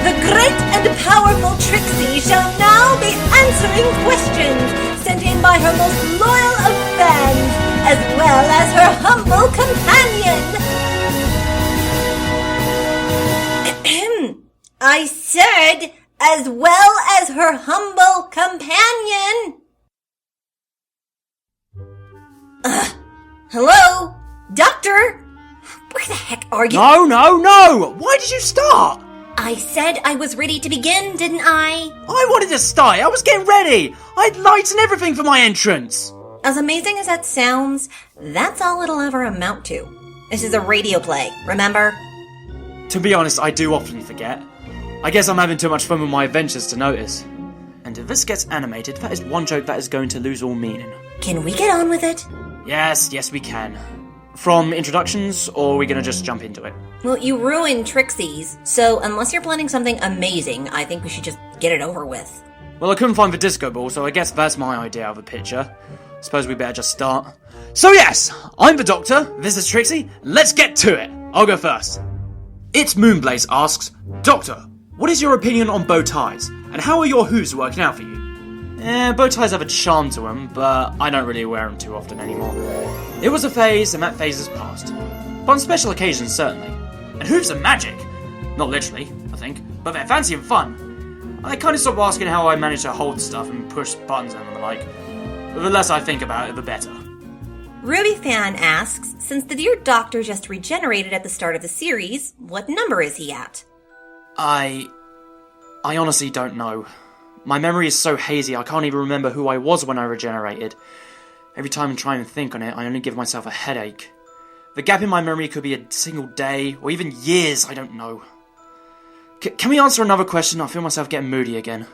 The great and powerful Trixie shall now be answering questions sent in by her most loyal of fans, as well as her humble companion. I said, as well as her humble companion. Hello? Doctor? Where the heck are you? No! Why did you start? I said I was ready to begin, didn't I? I wanted to start. I was getting ready. I had lights and everything for my entrance. As amazing as that sounds, that's all it'll ever amount to. This is a radio play, remember? To be honest, I do often forget. I guess I'm having too much fun with my adventures to notice. And if this gets animated, that is one joke that is going to lose all meaning. Can we get on with it? Yes, we can. From introductions, or are we going to just jump into it? Well, you ruined Trixie's, so unless you're planning something amazing, I think we should just get it over with. Well, I couldn't find the disco ball, so I guess that's my idea of a picture. Suppose we better just start. So yes, I'm the Doctor, this is Trixie, let's get to it! I'll go first. It's Moonblaze asks, Doctor, what is your opinion on bow ties, and how are your hooves working out for you? Bow ties have a charm to them, but I don't really wear them too often anymore. It was a phase, and that phase has passed. But on special occasions, certainly. And hooves are magic! Not literally, I think, but they're fancy and fun. I kind of stopped asking how I managed to hold stuff and push buttons and the like. But the less I think about it, the better. Ruby Fan asks, since the dear Doctor just regenerated at the start of the series, what number is he at? I honestly don't know. My memory is so hazy I can't even remember who I was when I regenerated. Every time I try and think on it, I only give myself a headache. The gap in my memory could be a single day, or even years, I don't know. Can we answer another question? I feel myself getting moody again.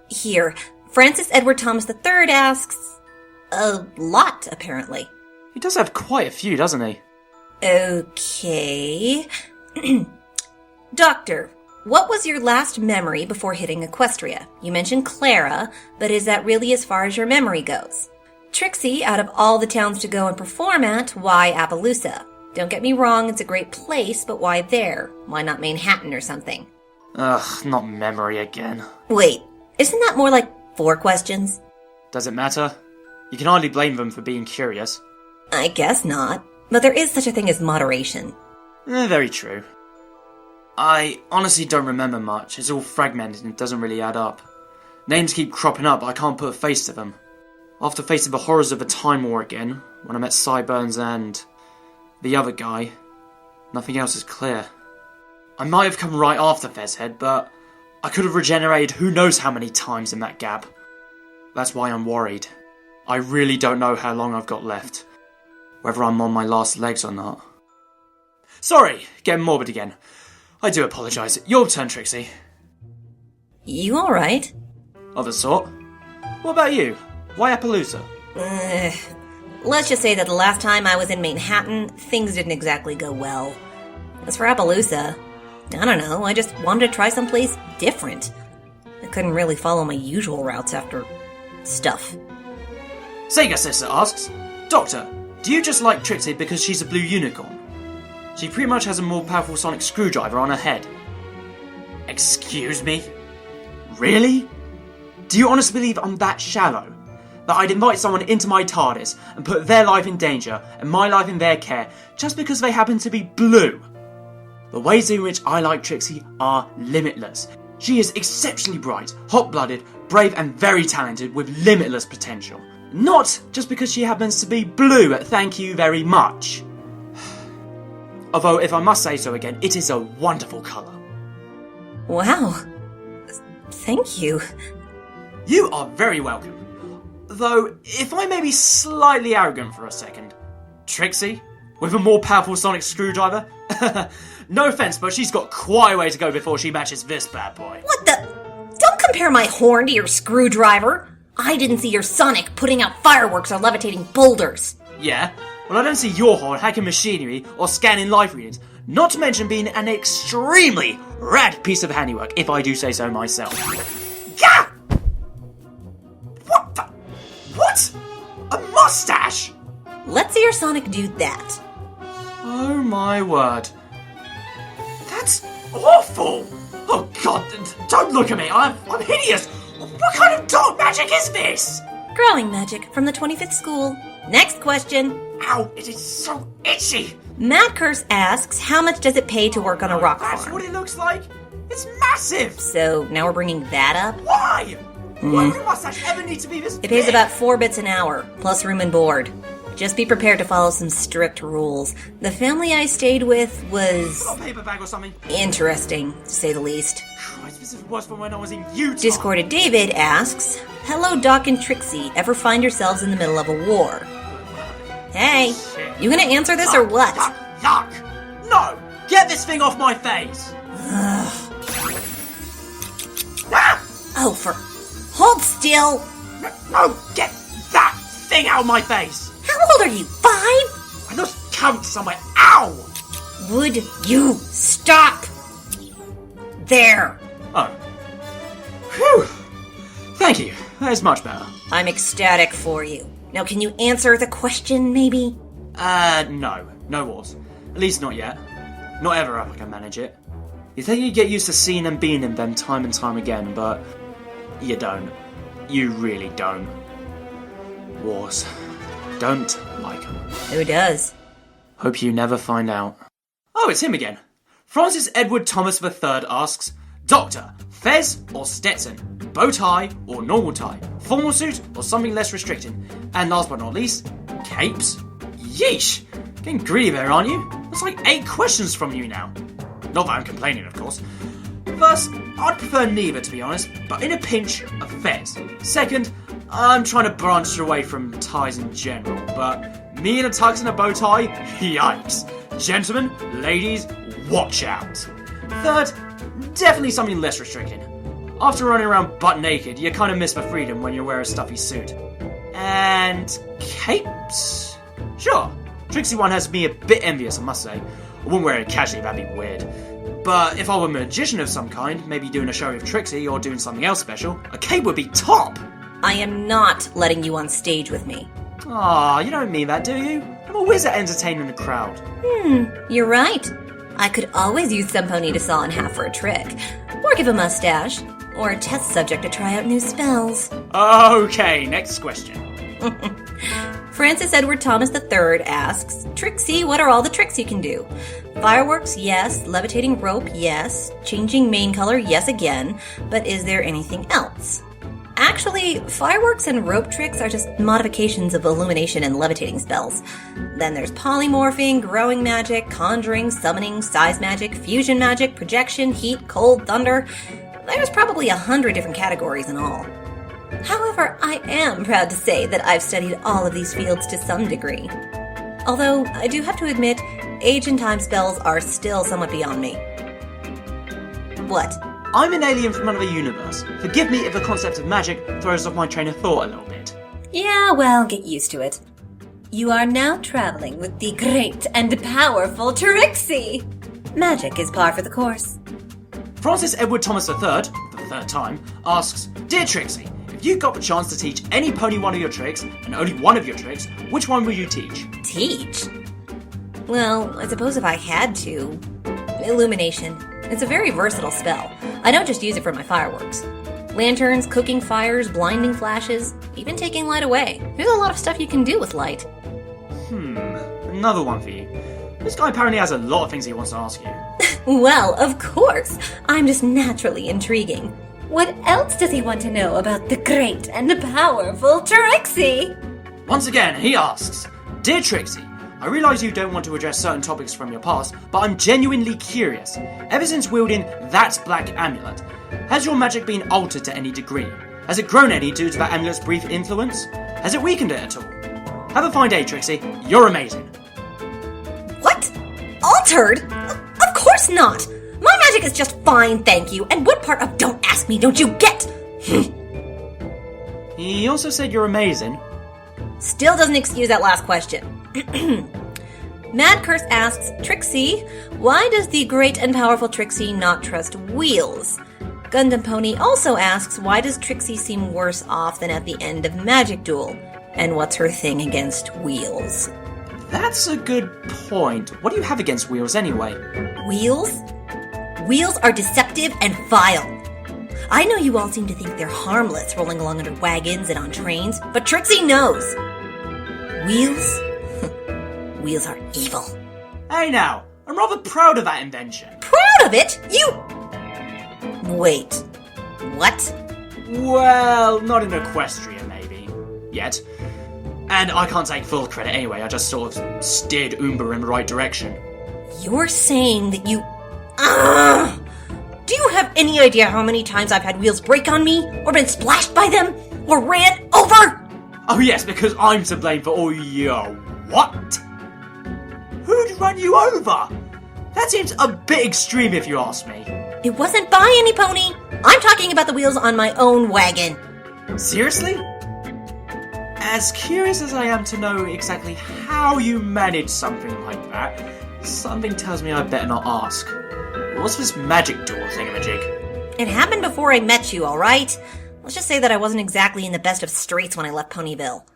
Here, Francis Edward Thomas III asks, a lot, apparently. He does have quite a few, doesn't he? Okay. Doctor, what was your last memory before hitting Equestria? You mentioned Clara, but is that really as far as your memory goes? Trixie, out of all the towns to go and perform at, why Appaloosa? Don't get me wrong, it's a great place, but why there? Why not Manhattan or something? Ugh, not memory again. Wait, isn't that more like 4 questions? Does it matter? You can hardly blame them for being curious. I guess not, but there is such a thing as moderation. Very true. I honestly don't remember much. It's all fragmented and it doesn't really add up. Names keep cropping up, but I can't put a face to them. After facing the horrors of the Time War again, when I met Sideburns and the other guy, nothing else is clear. I might have come right after Fezhead, but I could have regenerated who knows how many times in that gap. That's why I'm worried. I really don't know how long I've got left. Whether I'm on my last legs or not. Sorry, getting morbid again. I do apologise. Your turn, Trixie. You alright? Of a sort. What about you? Why Appaloosa? Let's just say that the last time I was in Manhattan, things didn't exactly go well. As for Appaloosa, I don't know, I just wanted to try someplace different. I couldn't really follow my usual routes after stuff. Sega Sister asks, Doctor, do you just like Trixie because she's a blue unicorn? She pretty much has a more powerful sonic screwdriver on her head. Excuse me? Really? Do you honestly believe I'm that shallow? That I'd invite someone into my TARDIS and put their life in danger and my life in their care just because they happen to be blue? The ways in which I like Trixie are limitless. She is exceptionally bright, hot-blooded, brave and very talented with limitless potential. Not just because she happens to be blue, thank you very much. Although, if I must say so again, it is a wonderful colour. Wow. Thank you. You are very welcome. Though, if I may be slightly arrogant for a second, Trixie, with a more powerful sonic screwdriver? No offence, but she's got quite a way to go before she matches this bad boy. What the? Don't compare my horn to your screwdriver. I didn't see your Sonic putting out fireworks or levitating boulders. Yeah? Well, I don't see your horn hacking machinery or scanning life readings, not to mention being an extremely rad piece of handiwork, if I do say so myself. Gah! What the? What? A mustache? Let's see your Sonic do that. Oh my word. That's awful! Oh god, don't look at me, I'm hideous! What kind of dark magic is this? Growing magic from the 25th school. Next question. Ow, it is so itchy! Mad Curse asks, how much does it pay to work on a rock That's farm? what it looks like? It's massive! So now we're bringing that up? Why? Why would a mustache ever need to be this It pays big? about 4 bits an hour, plus room and board. Just be prepared to follow some strict rules. The family I stayed with was Got a paper bag or something? interesting, to say the least. Christ, this is worse than when I was in Utah. Discorded David asks, hello Doc and Trixie, ever find yourselves in the middle of a war? Hey, you gonna answer this or what? Yuck! No! Get this thing off my face! Ah! Oh, hold still! No! Get that thing out of my face! How old are you, 5? I lost count somewhere. Ow! Would you stop? There. Oh. Phew. Thank you. That is much better. I'm ecstatic for you. Now can you answer the question, maybe? No. No wars. At least not yet. Not ever if I can manage it. You think you get used to seeing and being in them time and time again, but you don't. You really don't. Wars. Don't like them. Who does? Hope you never find out. Oh, it's him again. Francis Edward Thomas III asks, Doctor, fez or Stetson? Bow tie or normal tie? Formal suit or something less restricting? And last but not least, capes? Yeesh! Getting greedy there, aren't you? That's like 8 questions from you now. Not that I'm complaining, of course. First, I'd prefer neither, to be honest, but in a pinch, a fez. Second, I'm trying to branch away from ties in general, but me in a tux and a bow tie? Yikes. Gentlemen, ladies, watch out. Third, definitely something less restricting. After running around butt naked, you kind of miss the freedom when you wear a stuffy suit. And capes? Sure, Trixie one has me a bit envious, I must say. I wouldn't wear it casually, that'd be weird. But if I were a magician of some kind, maybe doing a show with Trixie or doing something else special, a cape would be top! I am not letting you on stage with me. Aw, you don't mean that, do you? I'm a wizard entertaining the crowd. You're right. I could always use some pony to saw in half for a trick. Or give a mustache. Or a test subject to try out new spells. Okay, next question. Francis Edward Thomas III asks, Trixie, what are all the tricks you can do? Fireworks, yes. Levitating rope, yes. Changing mane color, yes again. But is there anything else? Actually, fireworks and rope tricks are just modifications of illumination and levitating spells. Then there's polymorphing, growing magic, conjuring, summoning, size magic, fusion magic, projection, heat, cold, thunder. There's probably 100 different categories in all. However, I am proud to say that I've studied all of these fields to some degree. Although, I do have to admit, age and time spells are still somewhat beyond me. What? I'm an alien from another universe. Forgive me if the concept of magic throws off my train of thought a little bit. Yeah, well, get used to it. You are now traveling with the great and powerful Trixie. Magic is par for the course. Francis Edward Thomas III, for the third time, asks, Dear Trixie, if you got the chance to teach any pony one of your tricks, and only one of your tricks, which one will you teach? Teach? Well, I suppose if I had to. Illumination. It's a very versatile spell. I don't just use it for my fireworks. Lanterns, cooking fires, blinding flashes, even taking light away. There's a lot of stuff you can do with light. Another one for you. This guy apparently has a lot of things he wants to ask you. Well, of course. I'm just naturally intriguing. What else does he want to know about the great and powerful Trixie? Once again, he asks, Dear Trixie, I realise you don't want to address certain topics from your past, but I'm genuinely curious. Ever since wielding that black amulet, has your magic been altered to any degree? Has it grown any due to that amulet's brief influence? Has it weakened it at all? Have a fine day, Trixie. You're amazing. What? Altered? Of course not! My magic is just fine, thank you. And what part of don't ask me don't you get? He also said you're amazing. Still doesn't excuse that last question. Mad Curse asks, Trixie, why does the great and powerful Trixie not trust wheels? Gundam Pony also asks, why does Trixie seem worse off than at the end of Magic Duel? And what's her thing against wheels? That's a good point. What do you have against wheels anyway? Wheels? Wheels are deceptive and vile. I know you all seem to think they're harmless, rolling along under wagons and on trains, but Trixie knows. Wheels? Wheels are evil. Hey now, I'm rather proud of that invention. Proud of it? Wait. What? Well, not in Equestria, maybe. Yet. And I can't take full credit anyway, I just sort of steered Oomba in the right direction. You're saying that you... Do you have any idea how many times I've had wheels break on me? Or been splashed by them? Or ran over? Oh yes, because I'm to blame for all your... what? Who'd run you over? That seems a bit extreme if you ask me. It wasn't by any pony. I'm talking about the wheels on my own wagon. Seriously? As curious as I am to know exactly how you managed something like that, something tells me I better not ask. What's this magic door thingamajig? It happened before I met you, alright? Let's just say that I wasn't exactly in the best of straits when I left Ponyville.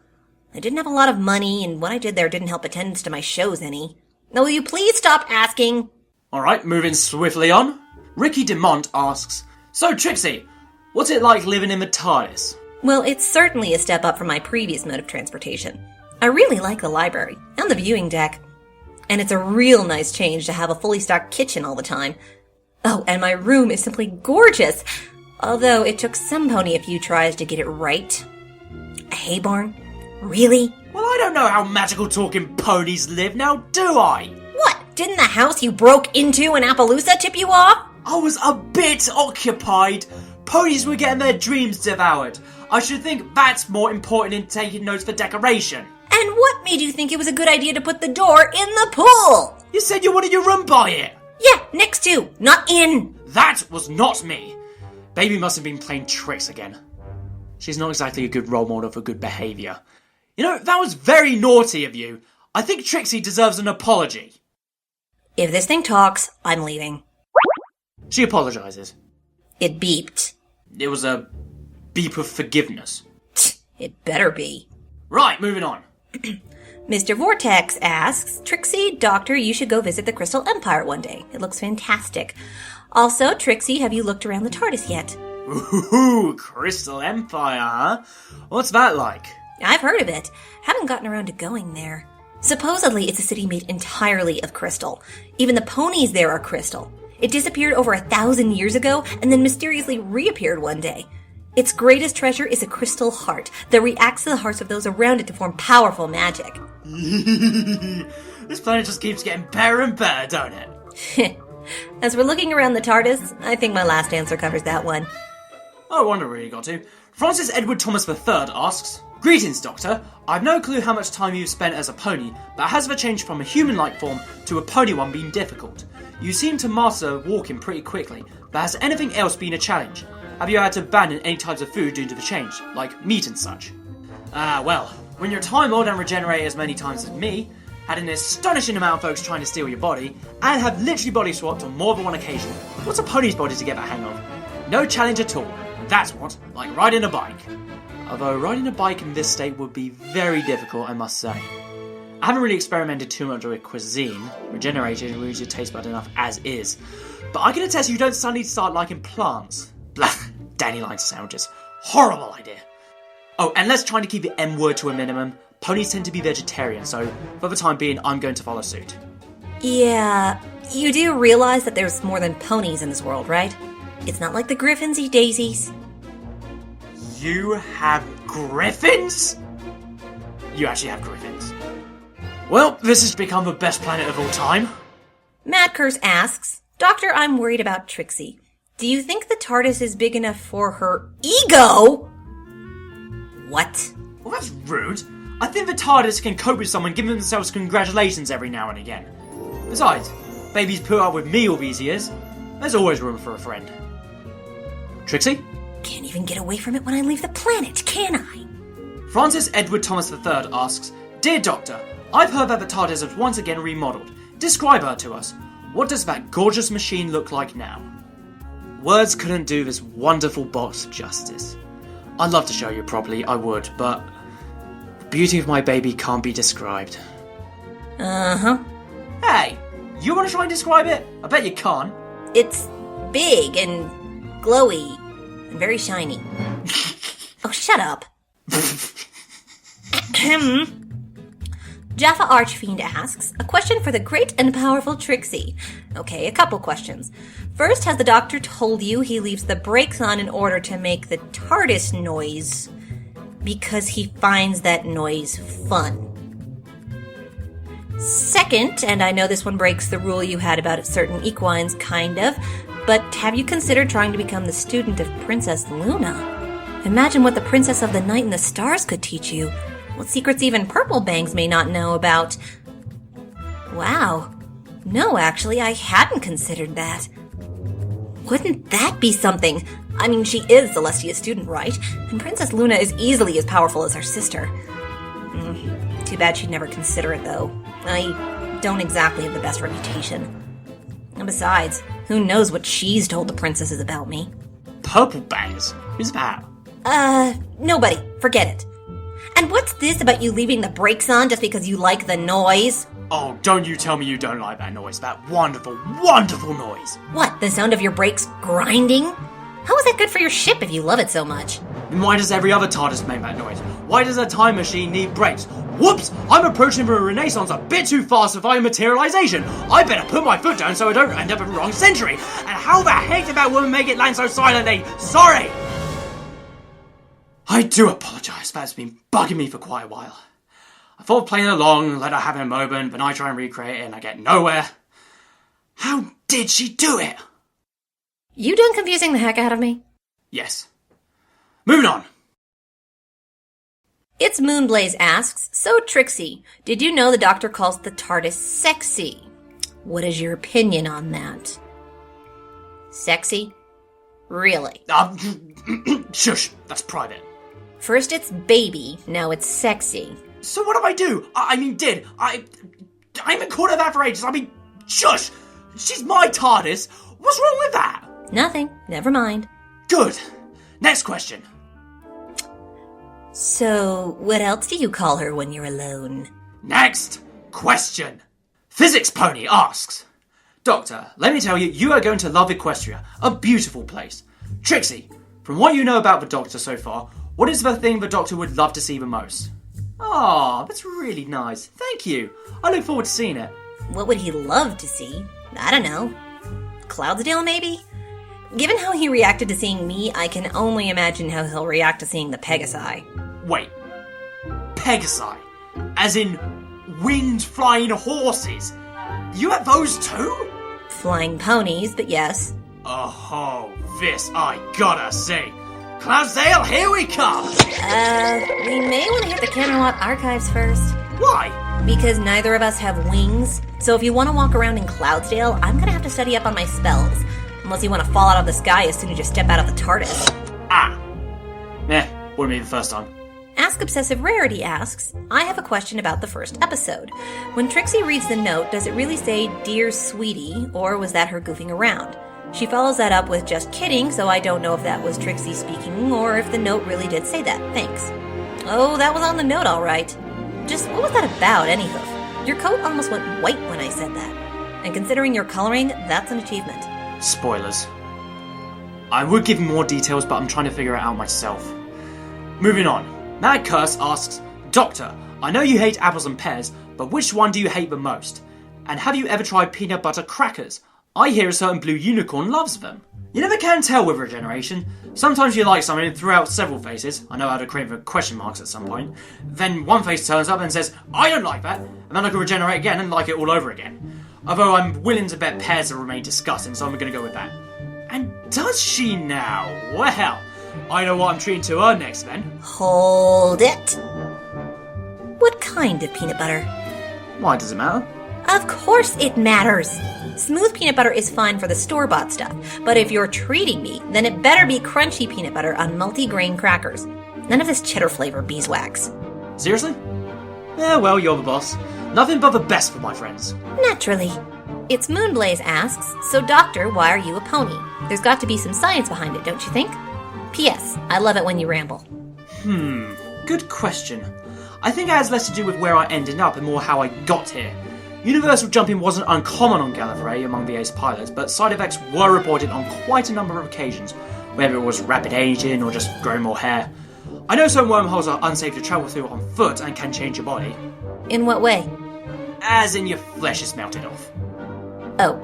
I didn't have a lot of money, and what I did there didn't help attendance to my shows any. Now will you please stop asking? Alright, moving swiftly on. Ricky DeMont asks, so Trixie, what's it like living in the TARDIS? Well, it's certainly a step up from my previous mode of transportation. I really like the library, and the viewing deck. And it's a real nice change to have a fully stocked kitchen all the time. Oh, and my room is simply gorgeous, although it took some pony a few tries to get it right. A hay barn? Really? Well, I don't know how magical talking ponies live now, do I? What? Didn't the house you broke into in Appaloosa tip you off? I was a bit occupied. Ponies were getting their dreams devoured. I should think that's more important than taking notes for decoration. And what made you think it was a good idea to put the door in the pool? You said you wanted your room by it. Yeah, next to, not in. That was not me. Baby must have been playing tricks again. She's not exactly a good role model for good behaviour. You know, that was very naughty of you. I think Trixie deserves an apology. If this thing talks, I'm leaving. She apologises. It beeped. It was a beep of forgiveness. It better be. Right, moving on. Mr. Vortex asks, Trixie, Doctor, you should go visit the Crystal Empire one day. It looks fantastic. Also, Trixie, have you looked around the TARDIS yet? Ooh, Crystal Empire, huh? What's that like? I've heard of it. Haven't gotten around to going there. Supposedly, it's a city made entirely of crystal. Even the ponies there are crystal. It disappeared over 1,000 years ago and then mysteriously reappeared one day. Its greatest treasure is a crystal heart that reacts to the hearts of those around it to form powerful magic. This planet just keeps getting better and better, don't it? As we're looking around the TARDIS, I think my last answer covers that one. I wonder where you got to. Francis Edward Thomas III asks, Greetings, Doctor. I've no clue how much time you've spent as a pony, but has the change from a human-like form to a pony one been difficult? You seem to master walking pretty quickly, but has anything else been a challenge? Have you had to abandon any types of food due to the change, like meat and such? Well, when you're Time Lord and regenerate as many times as me, had an astonishing amount of folks trying to steal your body, and have literally body swapped on more than one occasion, what's a pony's body to get that hang of? No challenge at all. That's what, like riding a bike. Although riding a bike in this state would be very difficult, I must say. I haven't really experimented too much with cuisine. Regeneration leaves your taste bud enough as is. But I can attest you don't suddenly start liking plants. Blah, dandelion sandwiches. Horrible idea. Oh, and let's try to keep the M word to a minimum. Ponies tend to be vegetarian, so for the time being, I'm going to follow suit. Yeah, you do realize that there's more than ponies in this world, right? It's not like the griffins eat daisies. You have griffins? You actually have griffins. Well, this has become the best planet of all time. Mad Curse asks, Doctor, I'm worried about Trixie. Do you think the TARDIS is big enough for her ego? What? Well, that's rude. I think the TARDIS can cope with someone giving themselves congratulations every now and again. Besides, baby's put up with me all these years. There's always room for a friend. Trixie? Can't even get away from it when I leave the planet, can I? Francis Edward Thomas III asks, Dear Doctor, I've heard that the TARDIS is once again remodeled. Describe her to us. What does that gorgeous machine look like now? Words couldn't do this wonderful box justice. I'd love to show you properly, I would, but the beauty of my baby can't be described. Uh-huh. Hey, you want to try and describe it? I bet you can't. It's big and glowy and very shiny. Oh, shut up. Jaffa Archfiend asks, a question for the great and powerful Trixie. Okay, a couple questions. First, has the Doctor told you he leaves the brakes on in order to make the TARDIS noise because he finds that noise fun? Second, and I know this one breaks the rule you had about certain equines, kind of, but have you considered trying to become the student of Princess Luna? Imagine what the Princess of the Night and the Stars could teach you. What secrets even Purple Bangs may not know about. Wow. No, actually, I hadn't considered that. Wouldn't that be something? I mean, she is Celestia's student, right? And Princess Luna is easily as powerful as her sister. Too bad she'd never consider it, though. I don't exactly have the best reputation. And besides, who knows what she's told the princesses about me? Purple Bangs? Who's that? Nobody. Forget it. And what's this about you leaving the brakes on just because you like the noise? Oh, don't you tell me you don't like that noise. That wonderful, wonderful noise. What, the sound of your brakes grinding? How is that good for your ship if you love it so much? Then why does every other TARDIS make that noise? Why does a time machine need brakes? Whoops! I'm approaching the Renaissance a bit too fast for materialization. I better put my foot down so I don't end up in the wrong century. And how the heck did that woman make it land so silently? Sorry! I do apologise. That's been bugging me for quite a while. I thought of playing along, let her have a moment, but I try and recreate it and I get nowhere. How did she do it? You done confusing the heck out of me? Yes. Moving on. It's Moonblaze asks, so Trixie, did you know the Doctor calls the TARDIS sexy? What is your opinion on that? Sexy? Really? Shush, that's private. First it's baby, now it's sexy. So what do I do? I'm in court of that for ages. Shush! She's my TARDIS. What's wrong with that? Nothing. Never mind. Good. Next question. So, what else do you call her when you're alone? Next question. Physics Pony asks, Doctor, let me tell you, you are going to love Equestria, a beautiful place. Trixie, from what you know about the Doctor so far, what is the thing the Doctor would love to see the most? Ah, that's really nice. Thank you. I look forward to seeing it. What would he love to see? I don't know. Cloudsdale, maybe? Given how he reacted to seeing me, I can only imagine how he'll react to seeing the Pegasi. Wait. Pegasi? As in wind-flying horses? You have those too? Flying ponies, but yes. Oh, this I gotta see. Cloudsdale, here we come! We may want to hit the Camelot archives first. Why? Because neither of us have wings, so if you want to walk around in Cloudsdale, I'm gonna have to study up on my spells. Unless you want to fall out of the sky as soon as you step out of the TARDIS. Ah! Meh, wouldn't be the first time. Ask Obsessive Rarity asks, I have a question about the first episode. When Trixie reads the note, does it really say, Dear Sweetie, or was that her goofing around? She follows that up with just kidding, so I don't know if that was Trixie speaking or if the note really did say that. Thanks. Oh, that was on the note, all right. Just what was that about, anywho? Your coat almost went white when I said that. And considering your coloring, that's an achievement. Spoilers. I would give more details, but I'm trying to figure it out myself. Moving on. Mad Curse asks, Doctor, I know you hate apples and pears, but which one do you hate the most? And have you ever tried peanut butter crackers? I hear a certain blue unicorn loves them. You never can tell with regeneration. Sometimes you like something throughout several faces. I know how to create the question marks at some point. Then one face turns up and says, I don't like that. And then I can regenerate again and like it all over again. Although I'm willing to bet pears will remain disgusting, so I'm going to go with that. And does she now? Well, I know what I'm treating to her next then. Hold it. What kind of peanut butter? Why does it matter? Of course it matters. Smooth peanut butter is fine for the store-bought stuff, but if you're treating me, then it better be crunchy peanut butter on multi-grain crackers. None of this cheddar flavor beeswax. Seriously? Yeah, well, you're the boss. Nothing but the best for my friends. Naturally. It's Moonblaze asks, so Doctor, why are you a pony? There's got to be some science behind it, don't you think? P.S. I love it when you ramble. Good question. I think it has less to do with where I ended up and more how I got here. Universal jumping wasn't uncommon on Gallifrey among the ace pilots, but side effects were reported on quite a number of occasions, whether it was rapid aging or just growing more hair. I know some wormholes are unsafe to travel through on foot and can change your body. In what way? As in your flesh is melted off. Oh.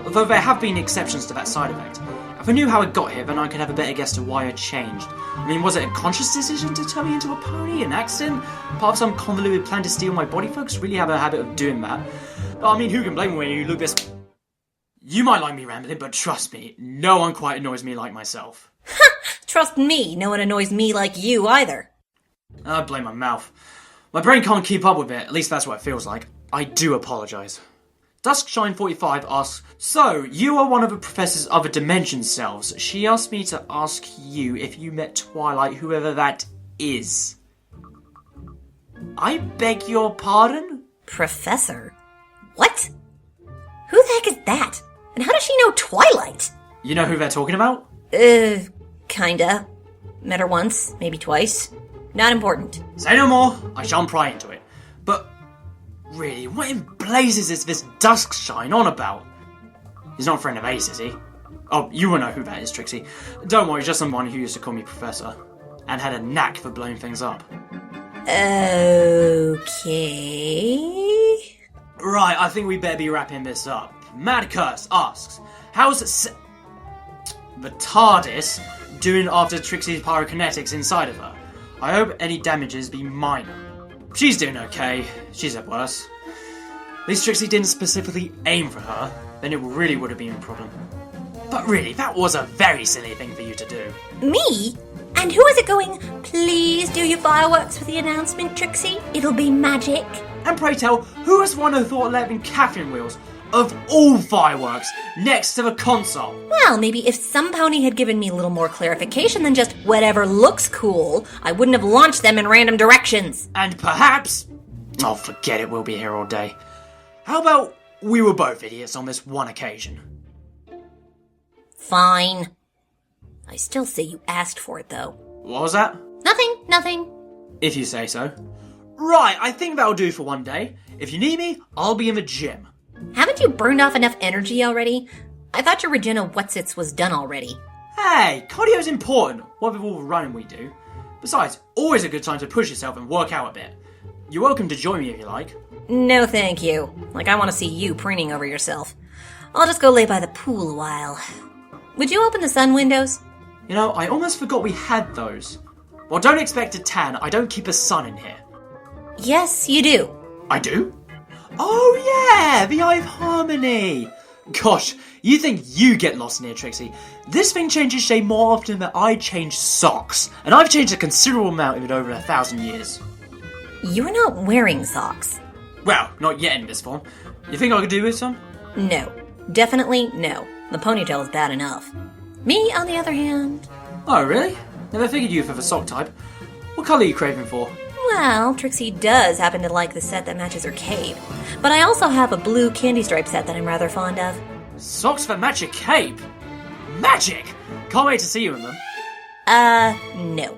Although there have been exceptions to that side effect. If I knew how it got here, then I could have a better guess to why I changed. I mean, was it a conscious decision to turn me into a pony? An accident? Part of some convoluted plan to steal my body? Folks really have a habit of doing that. But I mean, who can blame me when you look this... You might like me rambling, but trust me, no one quite annoys me like myself. Trust me, no one annoys me like you either. I blame my mouth. My brain can't keep up with it, at least that's what it feels like. I do apologise. Duskshine45 asks, so, you are one of the Professor's other dimension selves. She asked me to ask you if you met Twilight, whoever that is. I beg your pardon? Professor? What? Who the heck is that? And how does she know Twilight? You know who they're talking about? Kinda. Met her once, maybe twice. Not important. Say no more, I shan't pry into it. But, really, what in blazes is this Duskshine on about? He's not a friend of Ace, is he? Oh, you will know who that is, Trixie. Don't worry, just someone who used to call me Professor. And had a knack for blowing things up. Okay... Right, I think we better be wrapping this up. Mad Curse asks, how's the TARDIS doing after Trixie's pyrokinetics inside of her? I hope any damages be minor. She's doing okay. She's at worse. At least Trixie didn't specifically aim for her, then it really would have been a problem. But really, that was a very silly thing for you to do. Me? And who is it going, please do your fireworks for the announcement, Trixie? It'll be magic. And pray tell, who was one who thought of letting Catherine wheels, of all fireworks, next to the console? Well, maybe if some pony had given me a little more clarification than just whatever looks cool, I wouldn't have launched them in random directions. And perhaps... Oh, forget it, we'll be here all day. How about we were both idiots on this one occasion? Fine. I still say you asked for it, though. What was that? Nothing. If you say so. Right, I think that'll do for one day. If you need me, I'll be in the gym. Haven't you burned off enough energy already? I thought your Regina Whatsits was done already. Hey, cardio's important, what with all the running we do. Besides, always a good time to push yourself and work out a bit. You're welcome to join me if you like. No thank you. Like I want to see you preening over yourself. I'll just go lay by the pool a while. Would you open the sun windows? You know, I almost forgot we had those. Well, don't expect a tan, I don't keep a sun in here. Yes, you do. I do? Oh yeah, the Eye of Harmony. Gosh, you think you get lost in here, Trixie. This thing changes shape more often than I change socks. And I've changed a considerable amount of it over 1,000 years. You're not wearing socks. Well, not yet in this form. You think I could do with some? No. Definitely no. The ponytail is bad enough. Me, on the other hand... Oh, really? Never figured you for the sock type. What colour are you craving for? Well, Trixie does happen to like the set that matches her cape. But I also have a blue candy stripe set that I'm rather fond of. Socks that match your cape? Magic! Can't wait to see you in them. No.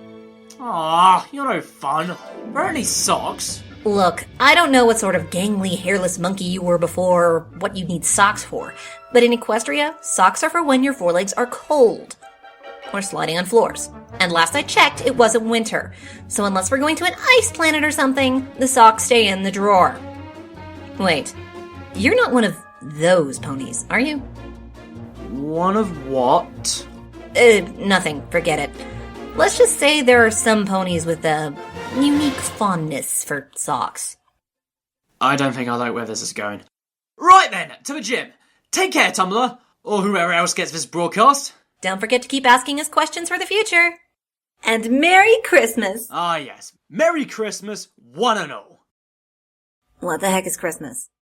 Aw, you're no fun. They're only socks. Look, I don't know what sort of gangly, hairless monkey you were before, or what you need socks for. But in Equestria, socks are for when your forelegs are cold. Or sliding on floors. And last I checked, it wasn't winter. So unless we're going to an ice planet or something, the socks stay in the drawer. Wait, you're not one of those ponies, are you? One of what? Nothing. Forget it. Let's just say there are some ponies with a unique fondness for socks. I don't think I like where this is going. Right then, to the gym. Take care, Tumblr. Or whoever else gets this broadcast. Don't forget to keep asking us questions for the future. And Merry Christmas! Ah yes, Merry Christmas, one and all. What the heck is Christmas?